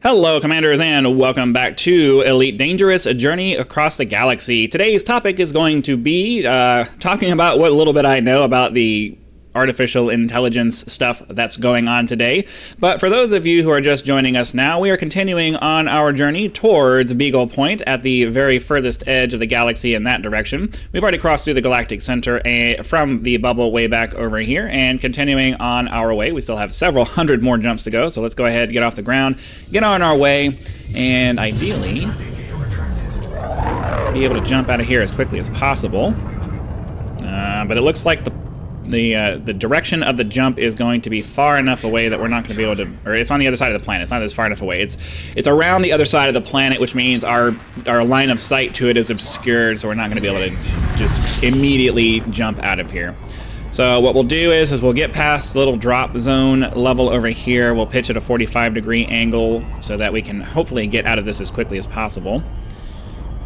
Hello, Commanders, and welcome back to Elite Dangerous, a journey across the galaxy. Today's topic is going to be talking about what little bit I know about the artificial intelligence stuff that's going on today. But for those of you who are just joining us now, we are continuing on our journey towards Beagle Point at the very furthest edge of the galaxy in that direction. We've already crossed through the galactic center from the bubble way back over here, and continuing on our way. We still have several hundred more jumps to go, so let's go ahead, get off the ground, get on our way, and ideally be able to jump out of here as quickly as possible. But it looks like the direction of the jump is going to be far enough away that we're not going to be able to, or it's on the other side of the planet. It's not as far enough away. It's around the other side of the planet, which means our line of sight to it is obscured, so we're not going to be able to just immediately jump out of here. So what we'll do is we'll get past the little drop zone level over here. We'll pitch at a 45-degree angle so that we can hopefully get out of this as quickly as possible.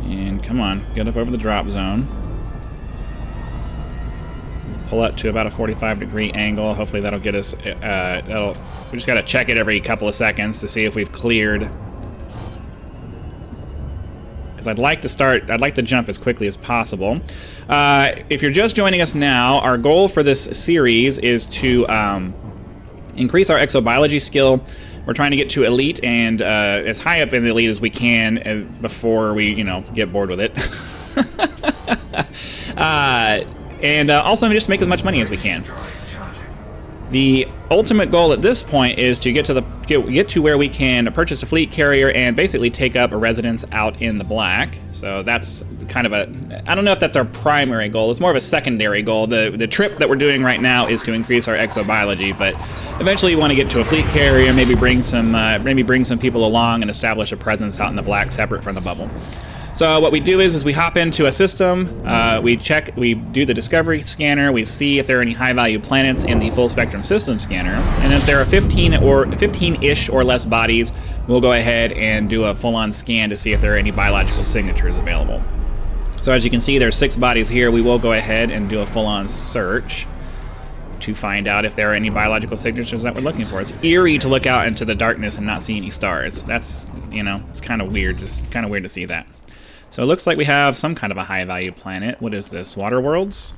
And come on, get up over the drop zone. Pull up to about a 45-degree angle. Hopefully that'll get us, we just gotta check it every couple of seconds to see if we've cleared. Because I'd like to jump as quickly as possible. If you're just joining us now, our goal for this series is to increase our exobiology skill. We're trying to get to elite and as high up in the elite as we can before we, get bored with it. And also just make as much money as we can. The ultimate goal at this point is to get to where we can purchase a fleet carrier and basically take up a residence out in the black. So that's kind of I don't know if that's our primary goal. It's more of a secondary goal. The trip that we're doing right now is to increase our exobiology, but eventually we want to get to a fleet carrier, maybe bring some people along and establish a presence out in the black separate from the bubble. So what we do is we hop into a system, we do the discovery scanner, we see if there are any high-value planets in the full spectrum system scanner, and if there are 15-ish or less bodies, we'll go ahead and do a full-on scan to see if there are any biological signatures available. So as you can see, there's 6 bodies here. We will go ahead and do a full-on search to find out if there are any biological signatures that we're looking for. It's eerie to look out into the darkness and not see any stars. That's, it's kind of weird. It's kind of weird to see that. So it looks like we have some kind of a high-value planet. What is this? Water worlds?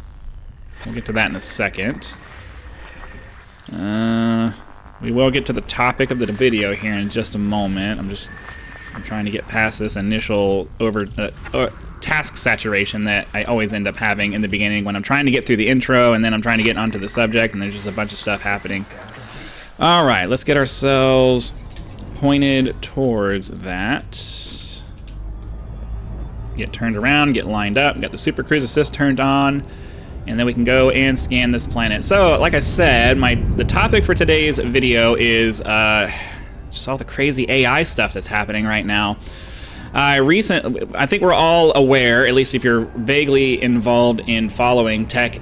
We'll get to that in a second. We will get to the topic of the video here in just a moment. I'm trying to get past this initial task saturation that I always end up having in the beginning when I'm trying to get through the intro and then I'm trying to get onto the subject and there's just a bunch of stuff happening. All right, let's get ourselves pointed towards that. Get turned around, get lined up, got the Super Cruise Assist turned on, and then we can go and scan this planet. So, like I said, the topic for today's video is just all the crazy AI stuff that's happening right now. I think we're all aware, at least if you're vaguely involved in following tech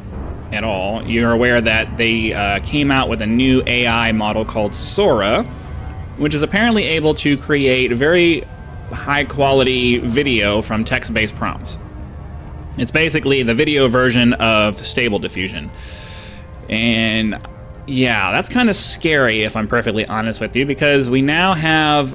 at all, you're aware that they came out with a new AI model called Sora, which is apparently able to create very high-quality video from text-based prompts. It's basically the video version of Stable Diffusion. And yeah, that's kind of scary if I'm perfectly honest with you, because we've had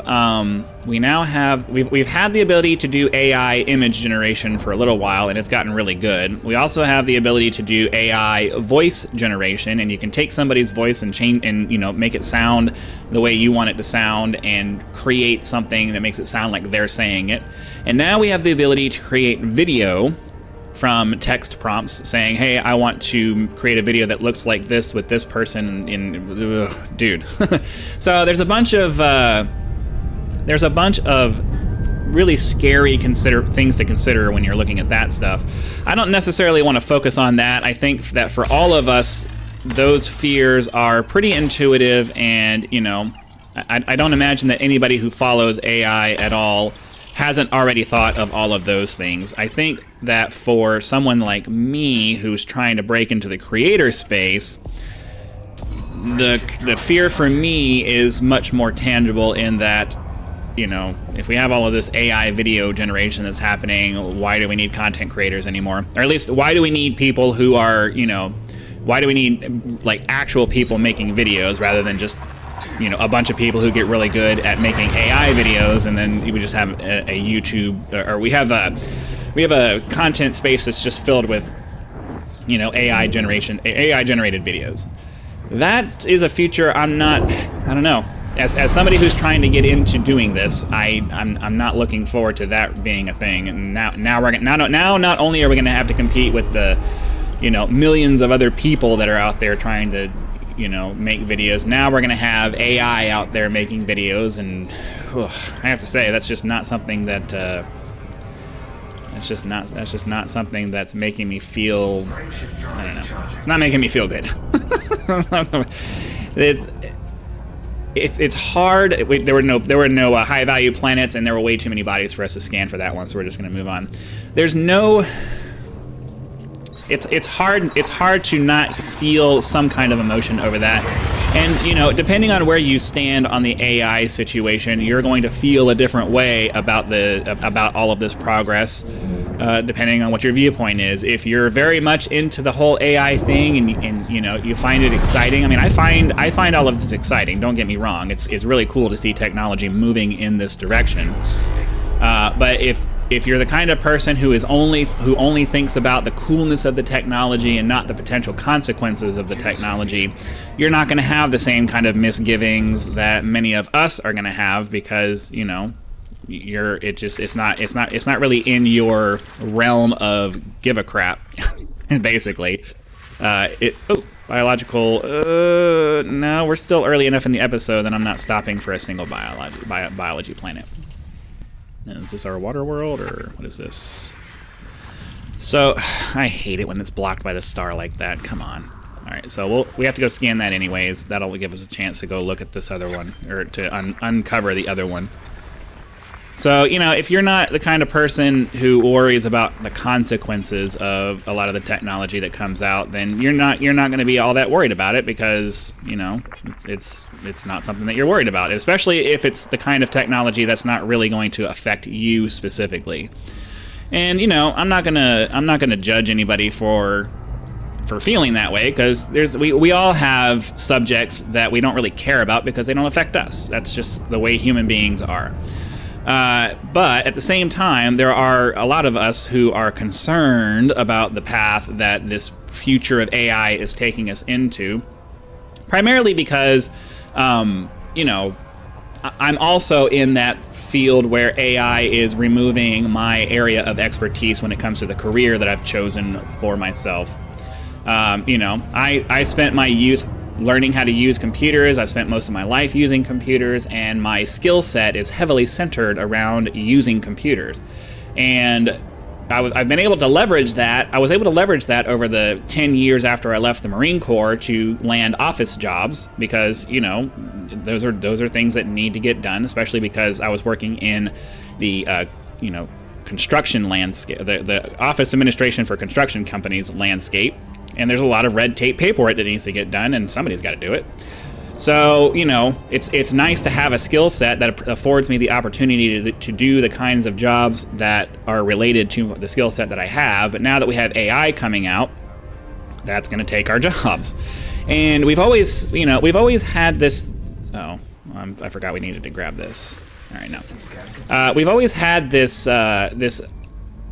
the ability to do AI image generation for a little while, and it's gotten really good. We also have the ability to do AI voice generation, and you can take somebody's voice and change and make it sound the way you want it to sound and create something that makes it sound like they're saying it. And now we have the ability to create video from text prompts saying, hey, I want to create a video that looks like this with this person in dude. So there's a bunch of really scary things to consider when you're looking at that stuff. I don't necessarily want to focus on that. I think that for all of us, those fears are pretty intuitive, and I don't imagine that anybody who follows AI at all hasn't already thought of all of those things. I think that for someone like me who's trying to break into the creator space, the fear for me is much more tangible in that, if we have all of this AI video generation that's happening, why do we need content creators anymore? Or at least, why do we need people who are, why do we need like actual people making videos rather than just a bunch of people who get really good at making AI videos, and then we just have a YouTube, or we have a content space that's just filled with AI generated videos. That is a future I don't know. As somebody who's trying to get into doing this, I'm not looking forward to that being a thing. And now not only are we going to have to compete with the millions of other people that are out there trying to make videos. Now we're going to have AI out there making videos, and I have to say that's just not something that that's just not something that's making me feel. I don't know. It's not making me feel good. It's hard. There were no high value planets, and there were way too many bodies for us to scan for that one. So we're just going to move on. There's no. It's hard to not feel some kind of emotion over that. And depending on where you stand on the AI situation, you're going to feel a different way about all of this progress, depending on what your viewpoint is. If you're very much into the whole AI thing and you find it exciting, I mean, I find all of this exciting. Don't get me wrong. It's really cool to see technology moving in this direction. But if you're the kind of person who only thinks about the coolness of the technology and not the potential consequences of the technology, you're not going to have the same kind of misgivings that many of us are going to have, because it's not really in your realm of give a crap. Basically, biological. No, we're still early enough in the episode that I'm not stopping for a single biology planet. Is this our water world, or what is this? So, I hate it when it's blocked by the star like that. Come on. Alright, so we have to go scan that anyways. That'll give us a chance to go look at this other one, or to uncover the other one. So, if you're not the kind of person who worries about the consequences of a lot of the technology that comes out, then you're not going to be all that worried about it, because, it's not something that you're worried about, especially if it's the kind of technology that's not really going to affect you specifically. And, I'm not going to judge anybody for feeling that way, because we all have subjects that we don't really care about because they don't affect us. That's just the way human beings are. But at the same time, there are a lot of us who are concerned about the path that this future of AI is taking us into, primarily because, I'm also in that field where AI is removing my area of expertise when it comes to the career that I've chosen for myself. I spent my youth learning how to use computers. I've spent most of my life using computers, and my skill set is heavily centered around using computers. And I've been able to leverage that. I was able to leverage that over the 10 years after I left the Marine Corps to land office jobs, because those are things that need to get done, especially because I was working in the construction landscape, the office administration for construction companies landscape. And there's a lot of red tape paperwork that needs to get done, and somebody's got to do it. So, it's nice to have a skill set that affords me the opportunity to do the kinds of jobs that are related to the skill set that I have. But now that we have AI coming out, that's going to take our jobs. And we've always had this. Oh, I forgot we needed to grab this. All right, no. We've always had this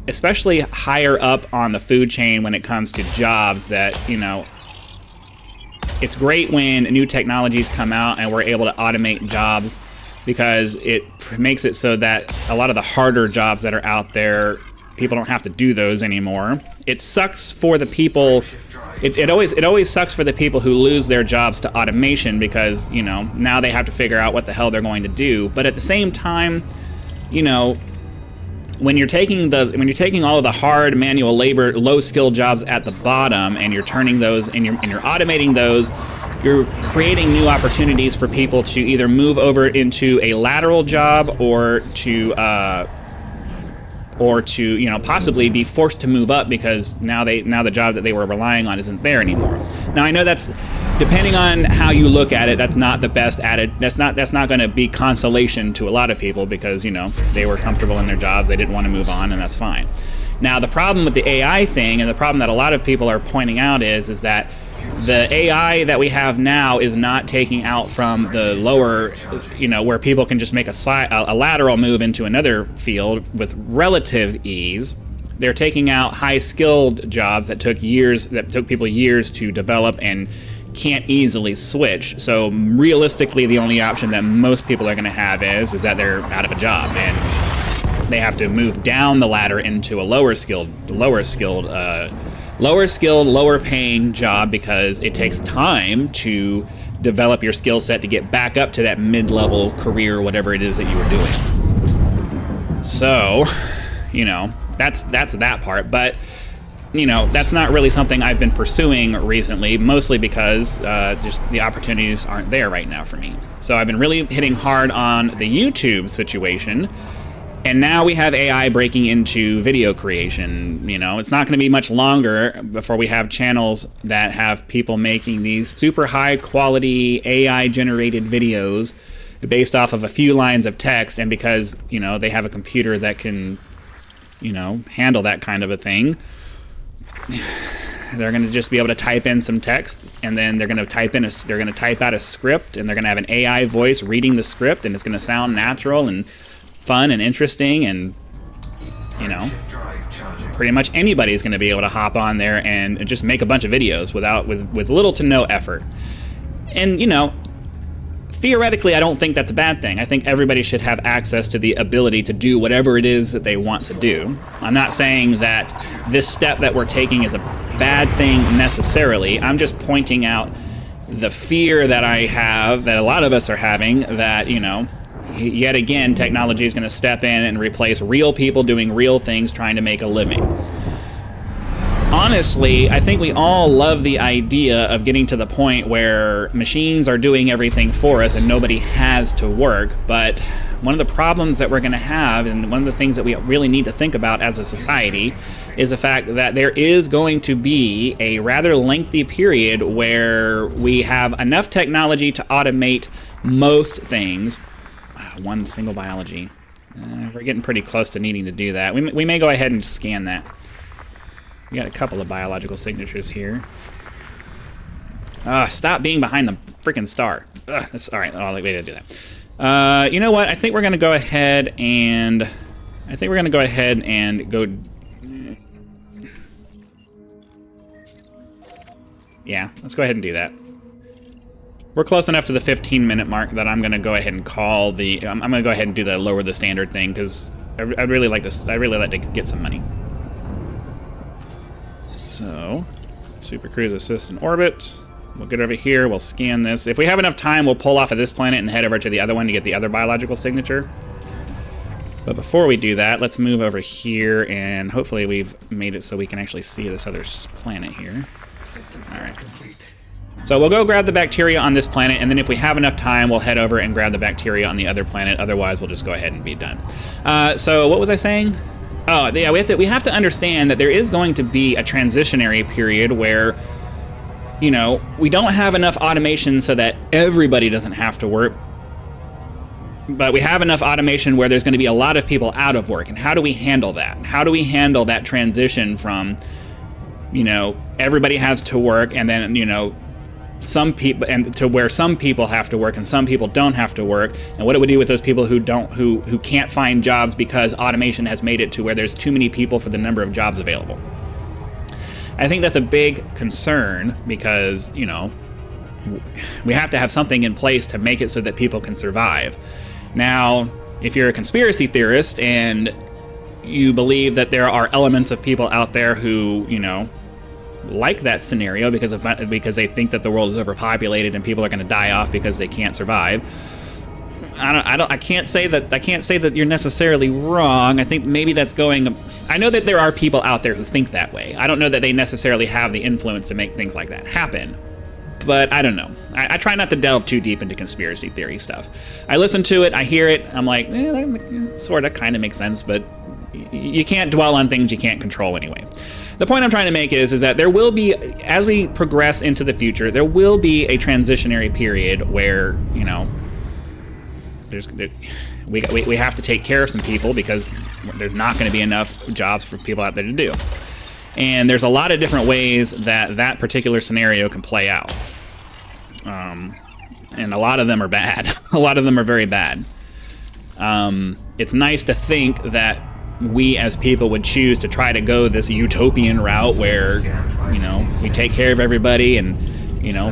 especially higher up on the food chain when it comes to jobs, that it's great when new technologies come out and we're able to automate jobs, because it makes it so that a lot of the harder jobs that are out there, people don't have to do those anymore. It sucks for the people. It always sucks for the people who lose their jobs to automation, because now they have to figure out what the hell they're going to do. But at the same time, when you're taking all of the hard manual labor, low skill jobs at the bottom, and you're turning those and you're automating those, you're creating new opportunities for people to either move over into a lateral job, or to possibly be forced to move up, because now the job that they were relying on isn't there anymore. Now, I know that's, depending on how you look at it, that's not the best that's not going to be consolation to a lot of people, because they were comfortable in their jobs, they didn't want to move on, and that's fine. Now, the problem with the AI thing, and the problem that a lot of people are pointing out is that the AI that we have now is not taking out from the lower, where people can just make a lateral move into another field with relative ease. They're taking out high-skilled jobs that took people years to develop and can't easily switch. So realistically, the only option that most people are going to have is that they're out of a job and they have to move down the ladder into a lower skilled, lower paying job, because it takes time to develop your skill set to get back up to that mid-level career, whatever it is that you were doing. So, that's that part. But, that's not really something I've been pursuing recently, mostly because just the opportunities aren't there right now for me. So I've been really hitting hard on the YouTube situation. And now we have AI breaking into video creation. It's not going to be much longer before we have channels that have people making these super high quality AI generated videos based off of a few lines of text. And because, they have a computer that can, handle that kind of a thing, they're going to just be able to type in some text, and then they're going to type out a script, and they're going to have an AI voice reading the script, and it's going to sound natural and fun and interesting, and pretty much anybody is going to be able to hop on there and just make a bunch of videos with little to no effort. And theoretically, I don't think that's a bad thing. I think everybody should have access to the ability to do whatever it is that they want to do. I'm not saying that this step that we're taking is a bad thing necessarily. I'm just pointing out the fear that I have, that a lot of us are having, that yet again, technology is going to step in and replace real people doing real things, trying to make a living. Honestly, I think we all love the idea of getting to the point where machines are doing everything for us and nobody has to work. But one of the problems that we're going to have, and one of the things that we really need to think about as a society, is the fact that there is going to be a rather lengthy period where we have enough technology to automate most things. One single biology. We're getting pretty close to needing to do that. We may go ahead and scan that. We got a couple of biological signatures here. Stop being behind the freaking star. That's all right. I'll wait to do that. You know what? I think we're gonna go ahead and go. Yeah, let's go ahead and do that. We're close enough to the 15-minute mark that I'm going to go ahead and call the. I'm going to go ahead and do the lower the standard thing, because I'd really like to get some money. So, Super Cruise Assist in orbit. We'll get over here. We'll scan this. If we have enough time, we'll pull off of this planet and head over to the other one to get the other biological signature. But before we do that, let's move over here, and hopefully we've made it so we can actually see this other planet here. All right. So we'll go grab the bacteria on this planet, and then if we have enough time, we'll head over and grab the bacteria on the other planet. Otherwise, we'll just go ahead and be done. So what was I saying? Oh, yeah, we have to understand that there is going to be a transitionary period where, we don't have enough automation so that everybody doesn't have to work, but we have enough automation where there's going to be a lot of people out of work. And how do we handle that? How do we handle that transition from, everybody has to work, and then, some people, and to where some people have to work and some people don't have to work? And what do we do with those people who can't find jobs because automation has made it to where there's too many people for the number of jobs available? I think that's a big concern, because we have to have something in place to make it so that people can survive. Now, if you're a conspiracy theorist and you believe that there are elements of people out there who like that scenario because they think that the world is overpopulated and people are going to die off because they can't survive, I can't say that you're necessarily wrong. I think maybe that's going. I know that there are people out there who think that way. I don't know that they necessarily have the influence to make things like that happen. But I don't know. I try not to delve too deep into conspiracy theory stuff. I listen to it, I hear it, I'm like, that sort of kind of makes sense, but you can't dwell on things you can't control anyway. The point I'm trying to make is that there will be, as we progress into the future, there will be a transitionary period where, we have to take care of some people because there's not going to be enough jobs for people out there to do. And there's a lot of different ways that that particular scenario can play out. And a lot of them are bad. A lot of them are very bad. It's nice to think that we as people would choose to try to go this utopian route where, you know, we take care of everybody and, you know,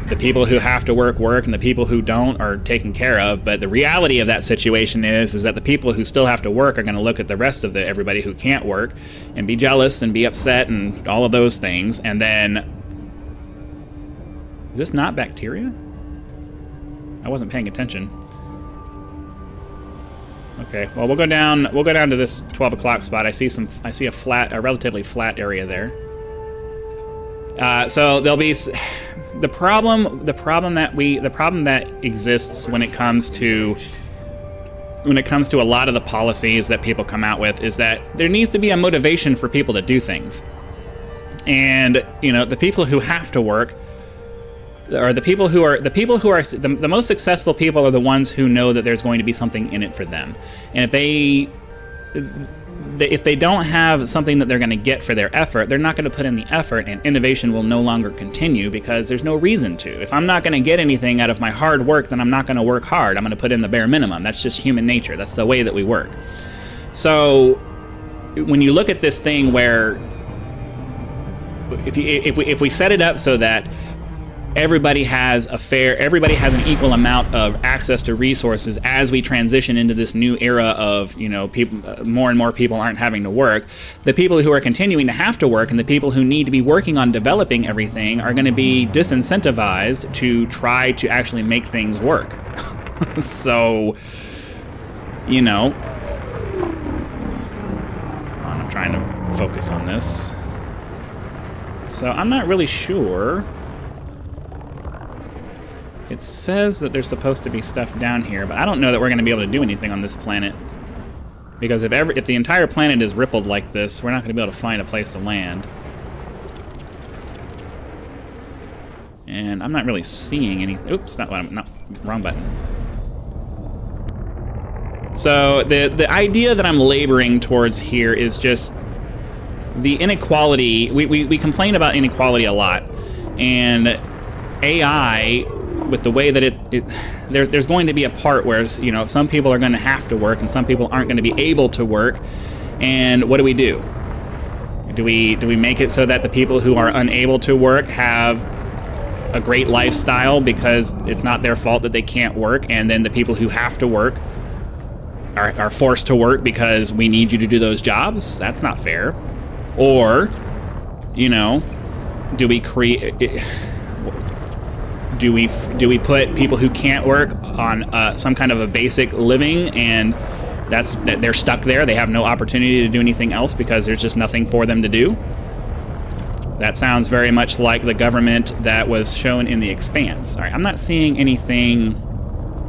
the people who have to work and the people who don't are taken care of. But the reality of that situation is that the people who still have to work are going to look at the rest of everybody who can't work and be jealous and be upset and all of those things. And then, is this not bacteria? I wasn't paying attention. Okay, well, we'll go down to this 12 o'clock spot. I see a relatively flat area there. So there'll be the problem that exists when it comes to a lot of the policies that people come out with is that there needs to be a motivation for people to do things. And, you know, the people who have to work, or the people who are the most successful people are the ones who know that there's going to be something in it for them. And if they don't have something that they're going to get for their effort, they're not going to put in the effort, and innovation will no longer continue because there's no reason to. If I'm not going to get anything out of my hard work, then I'm not going to work hard. I'm going to put in the bare minimum. That's just human nature. That's the way that we work. So when you look at this thing where if we set it up so that everybody has an equal amount of access to resources as we transition into this new era of, you know, people, more and more people aren't having to work. The people who are continuing to have to work and the people who need to be working on developing everything are going to be disincentivized to try to actually make things work. So, you know, I'm trying to focus on this. So I'm not really sure. It says that there's supposed to be stuff down here, but I don't know that we're going to be able to do anything on this planet. Because if the entire planet is rippled like this, we're not going to be able to find a place to land. And I'm not really seeing anything. Oops, wrong button. So the idea that I'm laboring towards here is just the inequality. We complain about inequality a lot. And AI, with the way that there's going to be a part where, you know, some people are going to have to work and some people aren't going to be able to work. And what do? Do we make it so that the people who are unable to work have a great lifestyle because it's not their fault that they can't work, and then the people who have to work are forced to work because we need you to do those jobs? That's not fair. Or, you know, do we put people who can't work on some kind of a basic living, and that they're stuck there? They have no opportunity to do anything else because there's just nothing for them to do. That sounds very much like the government that was shown in The Expanse. All right, I'm not seeing anything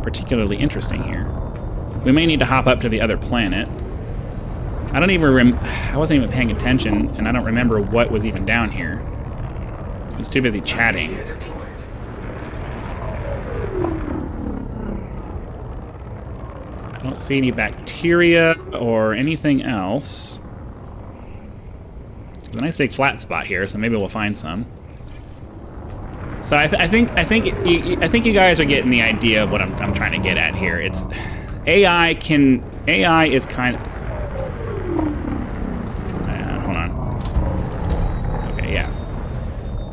particularly interesting here. We may need to hop up to the other planet. I wasn't even paying attention, and I don't remember what was even down here. I was too busy chatting. I don't see any bacteria or anything else. There's a nice big flat spot here, so maybe we'll find some. So I think you guys are getting the idea of what I'm trying to get at here. It's AI is kind of. Hold on. Okay, yeah.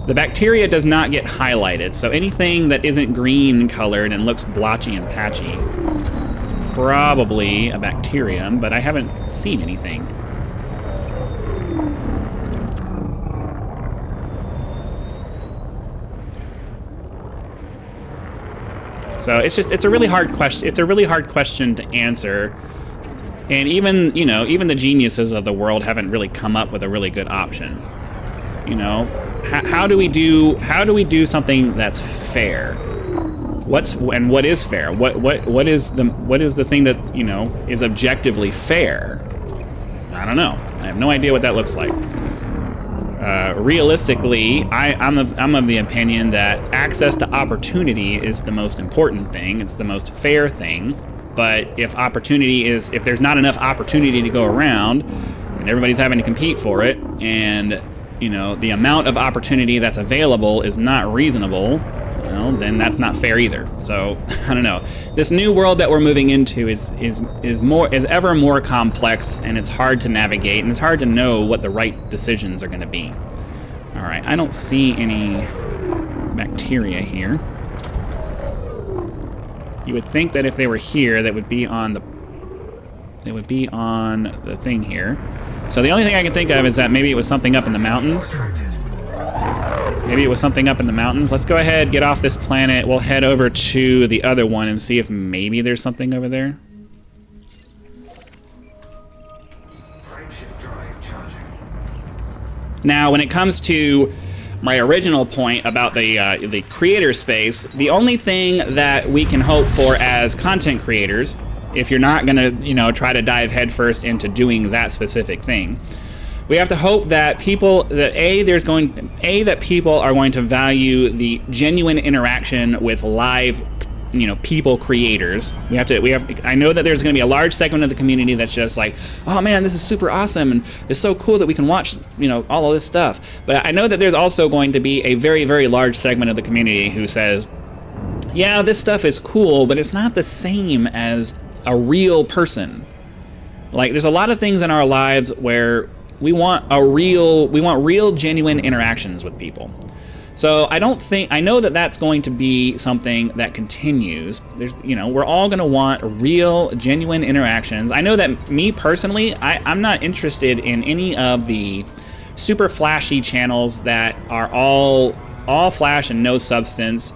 The bacteria does not get highlighted, so anything that isn't green colored and looks blotchy and patchy is probably a bacterium, but I haven't seen anything. So it's a really hard question. It's a really hard question to answer, and even the geniuses of the world haven't really come up with a really good option. You know, how do we do something that's fair? What is fair? What is the thing that, you know, is objectively fair? I don't know. I have no idea what that looks like. Realistically, I'm of the opinion that access to opportunity is the most important thing. It's the most fair thing. But if there's not enough opportunity to go around, and everybody's having to compete for it, and you know, the amount of opportunity that's available is not reasonable, well, then that's not fair either. So I don't know. This new world that we're moving into is ever more complex, and it's hard to navigate, and it's hard to know what the right decisions are going to be. All right, I don't see any bacteria here. You would think that if they were here, that would be on the thing here. So the only thing I can think of is that maybe it was something up in the mountains. Maybe it was something up in the mountains. Let's go ahead, get off this planet. We'll head over to the other one and see if maybe there's something over there. Now, when it comes to my original point about the creator space, the only thing that we can hope for as content creators, if you're not gonna, you know, try to dive headfirst into doing that specific thing, we have to hope that people that people are going to value the genuine interaction with live, you know, people creators. I know that there's going to be a large segment of the community that's just like, oh man, this is super awesome and it's so cool that we can watch, you know, all of this stuff. But I know that there's also going to be a very, very large segment of the community who says, yeah, this stuff is cool, but it's not the same as a real person. Like, there's a lot of things in our lives where we want real genuine interactions with people. So I know that that's going to be something that continues. We're all going to want real, genuine interactions. I know that me personally, I'm not interested in any of the super flashy channels that are all flash and no substance.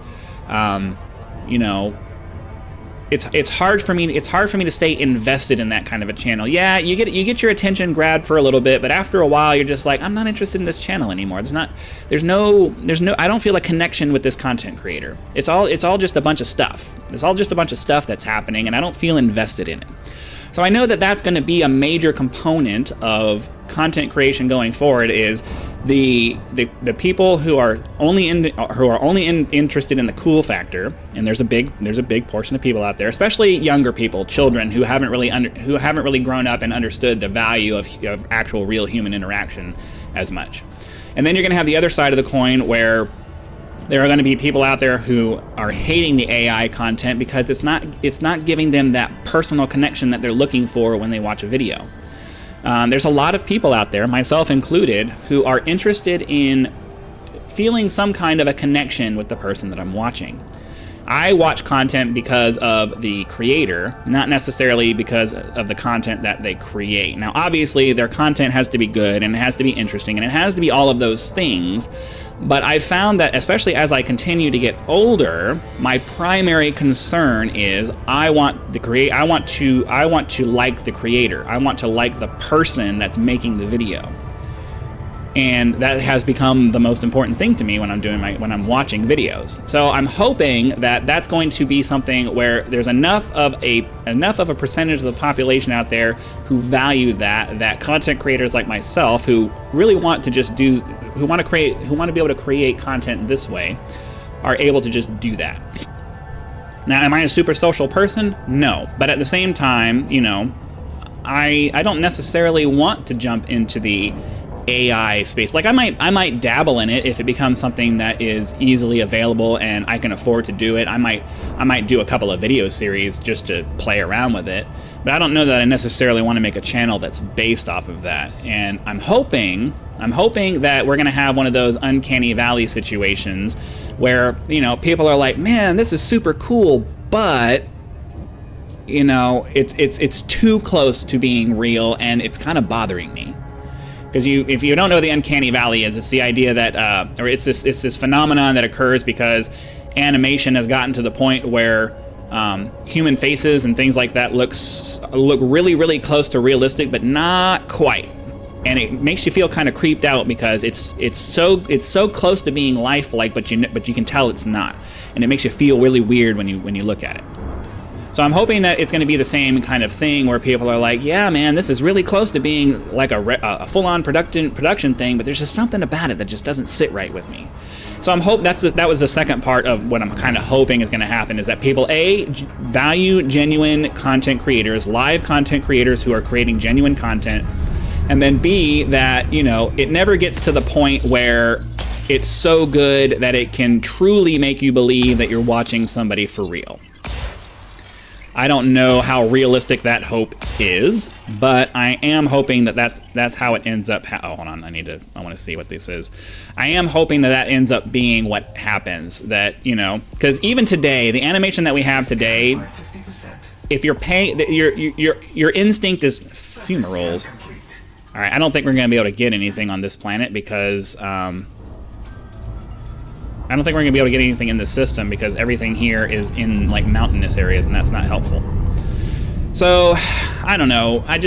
It's hard for me to stay invested in that kind of a channel. Yeah, you get your attention grabbed for a little bit, but after a while you're just like, I'm not interested in this channel anymore. There's no I don't feel a connection with this content creator. It's all just a bunch of stuff. It's all just a bunch of stuff that's happening, and I don't feel invested in it. So I know that that's going to be a major component of content creation going forward, is the people who are only interested in the cool factor, and there's a big portion of people out there, especially younger people, children who haven't really grown up and understood the value of actual real human interaction as much. And then you're going to have the other side of the coin, where there are going to be people out there who are hating the AI content because it's not giving them that personal connection that they're looking for when they watch a video. There's a lot of people out there, myself included, who are interested in feeling some kind of a connection with the person that I'm watching. I watch content because of the creator, not necessarily because of the content that they create. Now, obviously, their content has to be good, and it has to be interesting, and it has to be all of those things. But I found that, especially as I continue to get older, my primary concern is I want to like the creator. I want to like the person that's making the video. And that has become the most important thing to me when I'm watching videos. So I'm hoping that that's going to be something where there's enough of a percentage of the population out there who value that content creators like myself, who really want to who want to be able to create content this way, are able to just do that. Now, am I a super social person? No. But at the same time, I don't necessarily want to jump into the AI space. Like, I might dabble in it if it becomes something that is easily available and I can afford to do it. I might do a couple of video series just to play around with it. But I don't know that I necessarily want to make a channel that's based off of that. And I'm hoping that we're going to have one of those uncanny valley situations where, people are like, man, this is super cool, but it's too close to being real, and it's kind of bothering me. Because if you don't know what the uncanny valley is, it's the idea that, or it's this phenomenon that occurs because animation has gotten to the point where human faces and things like that look really, really close to realistic, but not quite. And it makes you feel kind of creeped out because it's so close to being lifelike, but you can tell it's not, and it makes you feel really weird when you look at it. So I'm hoping that it's going to be the same kind of thing where people are like, yeah, man, this is really close to being like a full-on production thing, but there's just something about it that just doesn't sit right with me. So that was the second part of what I'm kind of hoping is going to happen, is that people, value genuine content creators, live content creators who are creating genuine content, And then B, that, you know, it never gets to the point where it's so good that it can truly make you believe that you're watching somebody for real. I don't know how realistic that hope is, but I am hoping that that's how it ends up. Oh, hold on, I want to see what this is. I am hoping that that ends up being what happens. That, you know, because even today, the animation that we have today, if you're paying, your instinct is fumaroles. All right, I don't think we're going to be able to get anything on this planet because I don't think we're going to be able to get anything in this system because everything here is in like mountainous areas, and that's not helpful. So, I don't know. I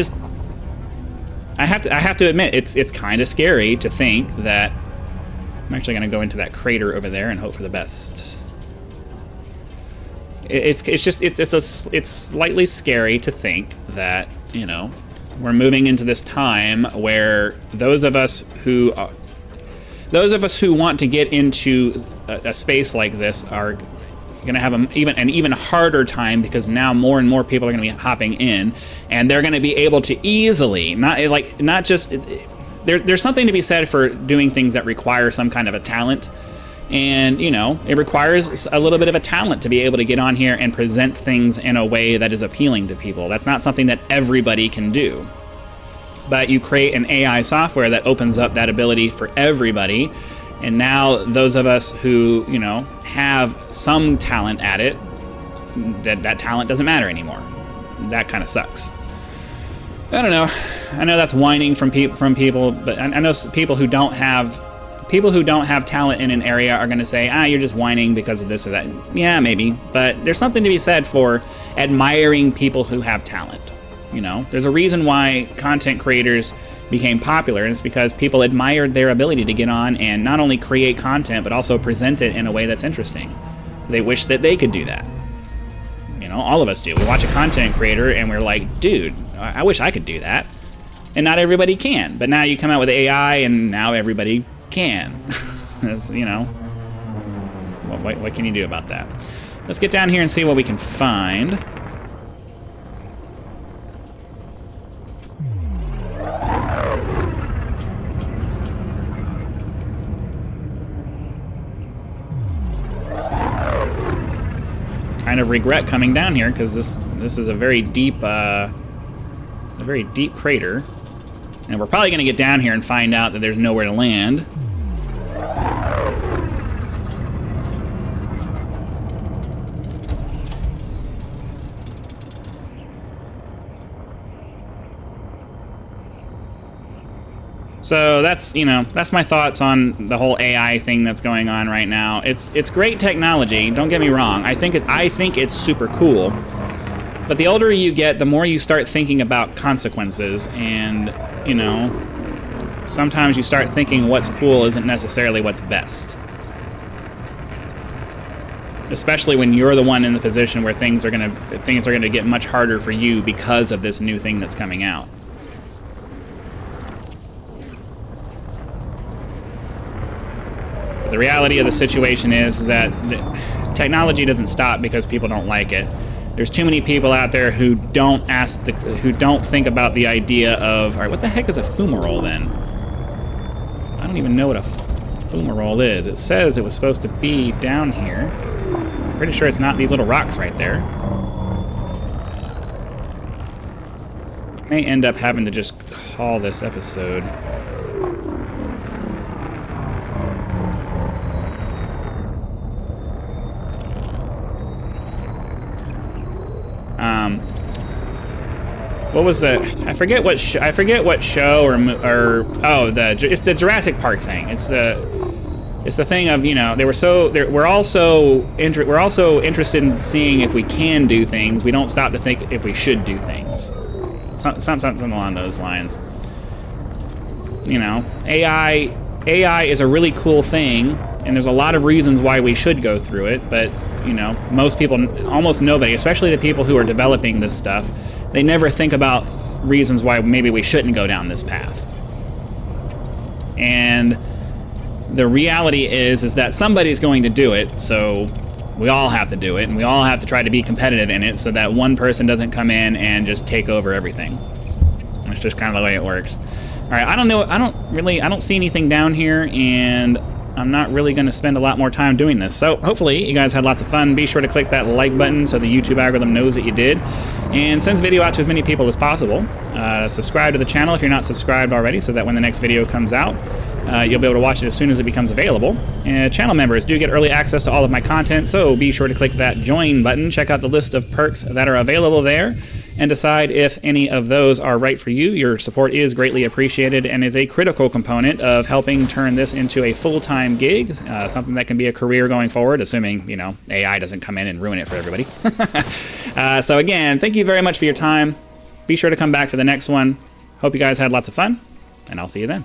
have to admit it's kind of scary to think that I'm actually going to go into that crater over there and hope for the best. It's slightly scary to think that, you know, we're moving into this time where those of us who want to get into a space like this are going to have an even harder time, because now more and more people are going to be hopping in, and they're going to be able to easily there's something to be said for doing things that require some kind of a talent, and, you know, it requires a little bit of a talent to be able to get on here and present things in a way that is appealing to people. That's not something that everybody can do. But you create an AI software that opens up that ability for everybody, and now those of us who, you know, have some talent at it, that talent doesn't matter anymore. That kind of sucks. I don't know. I know that's whining from people, but I know people who don't have talent in an area are going to say, you're just whining because of this or that. Yeah, maybe, but there's something to be said for admiring people who have talent. You know, there's a reason why content creators became popular, and it's because people admired their ability to get on and not only create content, but also present it in a way that's interesting. They wish that they could do that. You know, all of us do. We watch a content creator and we're like, dude, I wish I could do that. And not everybody can. But now you come out with AI and now everybody can. That's, you know, what can you do about that? Let's get down here and see what we can find. Kind of regret coming down here because this is a very deep crater, and we're probably going to get down here and find out that there's nowhere to land. So that's my thoughts on the whole AI thing that's going on right now. It's great technology, don't get me wrong. I think it's super cool. But the older you get, the more you start thinking about consequences, and, you know, sometimes you start thinking what's cool isn't necessarily what's best. Especially when you're the one in the position where things are going to get much harder for you because of this new thing that's coming out. The reality of the situation is that technology doesn't stop because people don't like it. There's too many people out there who don't think about the idea of, all right, what the heck is a fumarole then? I don't even know what a fumarole is. It says it was supposed to be down here. I'm pretty sure it's not these little rocks right there. May end up having to just call this episode. What was the? I forget what show or it's the Jurassic Park thing. It's the thing of, you know, we're also interested in seeing if we can do things. We don't stop to think if we should do things. Something along those lines. You know, AI is a really cool thing, and there's a lot of reasons why we should go through it. But, you know, most people, almost nobody, especially the people who are developing this stuff, they never think about reasons why maybe we shouldn't go down this path. And the reality is that somebody's going to do it, so we all have to do it, and we all have to try to be competitive in it so that one person doesn't come in and just take over everything. That's just kind of the way it works. All right, I don't know. I don't see anything down here, and I'm not really going to spend a lot more time doing this. So hopefully you guys had lots of fun. Be sure to click that like button so the YouTube algorithm knows that you did. And send this video out to as many people as possible. Subscribe to the channel if you're not subscribed already so that when the next video comes out, you'll be able to watch it as soon as it becomes available. And channel members do get early access to all of my content, so be sure to click that join button. Check out the list of perks that are available there and decide if any of those are right for you. Your support is greatly appreciated and is a critical component of helping turn this into a full-time gig, something that can be a career going forward, assuming, you know, AI doesn't come in and ruin it for everybody. So again, thank you very much for your time. Be sure to come back for the next one. Hope you guys had lots of fun, and I'll see you then.